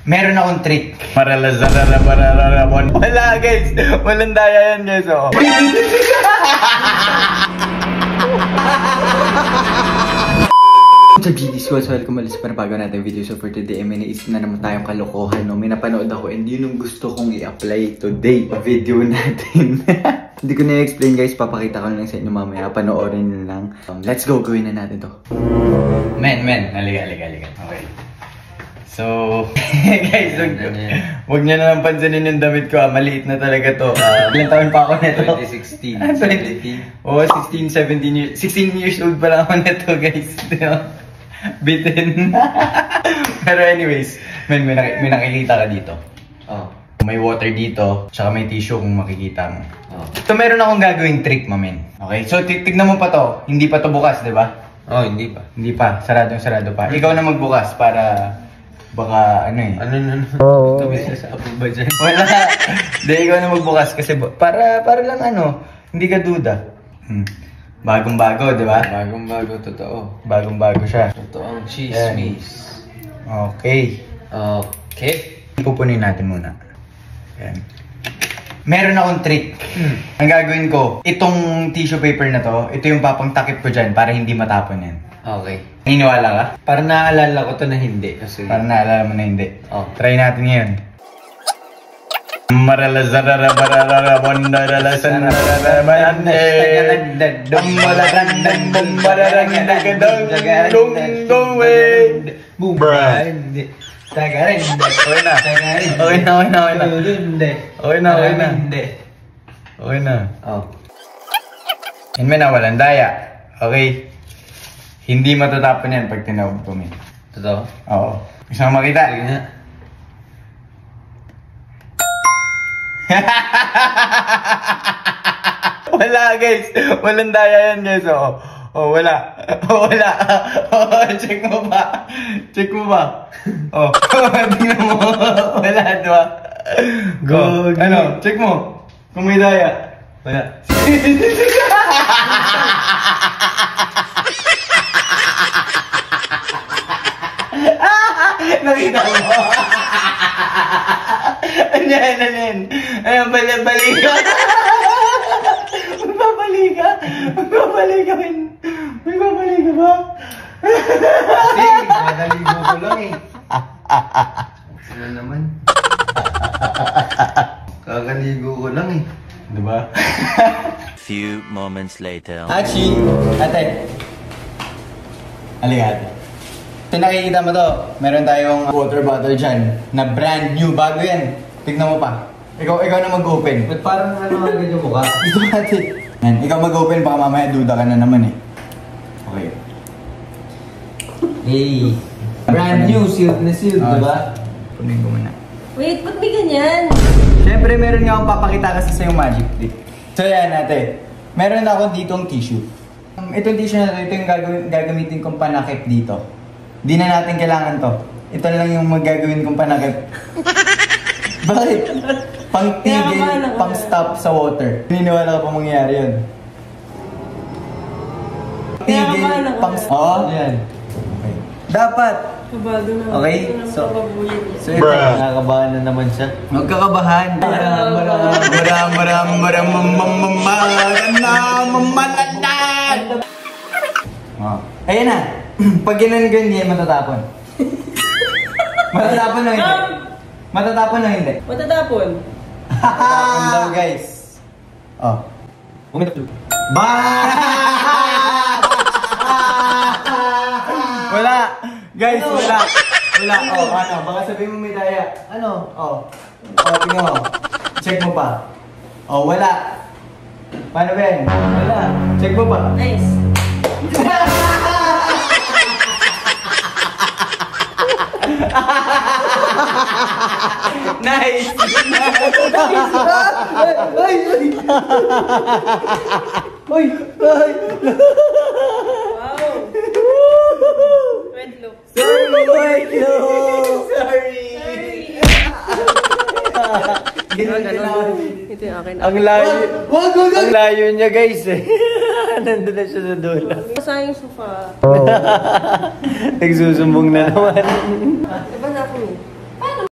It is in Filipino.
Meron akong trick. Maralazararabararabon. Wala guys. Walang daya yan guys. Oh. Sa GD Schools, welcome ulit sa panabago natin video. So for today, may naisip na naman tayong kalokohan. No? May napanood ako and yun yung gusto kong i-apply today sa video natin. Hindi ko na-explain guys, papakita ko lang sa inyo mamaya. Panoorin nyo lang. Let's go, gawin na natin to. Men. Halika. Okay. So, guys, huwag nyo na lang pansinin yung damit ko. Maliit na talaga to. Ilang taon pa ako neto? 2016. 20. Oo, 16, 17 years. 16 years old pa lang ako neto, guys. Bitin. Pero anyways, may nakikita ka dito. Oh. May water dito, tsaka may tissue kung makikita mo. Oh. So, meron akong gagawing trick, mamen. Okay? So, tignan mo pa to. Hindi pa to bukas, di ba? Oh, hindi pa. Hindi pa. Sarado pa. Ikaw na magbukas para... Baka ano eh. Ano? Oo. Ito may sasabi ba dyan? Wala. Hindi, ikaw na magbukas kasi para lang ano, hindi ka duda. Bagong-bago, di ba? Bagong-bago, totoo. Bagong-bago siya. Totoong chismis. Okay. Pupunin natin muna. Yan. Meron akong trick. Ang gagawin ko, itong tissue paper na to, ito yung papangtakip ko dyan para hindi matapon yan. Okay. Naniniwala ka? Parang naaalala ko to na hindi. Kasi... Parang naalala mo na hindi. Oh. Try natin ngayon. Okay na. Yan may nawalan daya. Okay. Hindi matatapon yan pag tinawag ko min. Totoo? Oo. Gusto mo makita? Sige nga. Wala guys. Walang daya yan guys. Oh, wala. Wala. Check mo ba? Tingnan mo. Wala, diba? Go. Ano? Check mo. Kung may daya. Wala. Nakita mo? Ano yan? Ayan, baliga. Magbabaliga ba? Kasi, madaligo ko lang eh. Ano naman? Kakaligo ko lang eh. Diba? Few moments later. Hachi! Ate! Halika ate. Ito nakikita mo to, meron tayong water bottle dyan na brand new, bago yan. Tignan mo pa. Ikaw na mag-open. Ba't parang ano agad yung mukha? Ito ate. Yan, ikaw mag-open, baka mamaya duda ka na naman eh. Okay. Hey! Brand new, sealed na sealed, diba? Punin ko muna. Wait, ba't may ganyan? Siyempre, meron nga akong papakita kasi sa yung magic trick. So yan ate, meron ako ditong tissue. Itong tissue na ito yung gagamitin kong panakip dito. Di na natin kailangan to. Ito lang yung magagawin kong panakip. Bakit? Pang tigil, pang stop sa water. Naniniwala ka pa mangyayari yun. Tigil, pang stop. Oo, yan. Okay. Dapat. Kabado na. Okay, so ito. Nakakabahan na naman siya. Huwag ka kabahan. Ayan na. Pag ganyan, matatapon. Matatapon na hindi. Matatapon na hindi. Matatapon. Matatapon daw guys. Oh. Wala. Guys, wala. Oh, ano? Baka sabihin mo may daya. Ano? Oh, tingnan mo. Check mo pa. Oh, wala. Paano ba yan? Wala. Check mo pa. Nice. Nice! Ay! Wow. Red look. Sorry! Ito yung akin. Ang layo. Ang layo niya guys eh. Nandun na siya sa dulo. Masayang sofa. Nagsusumbong na naman. Diba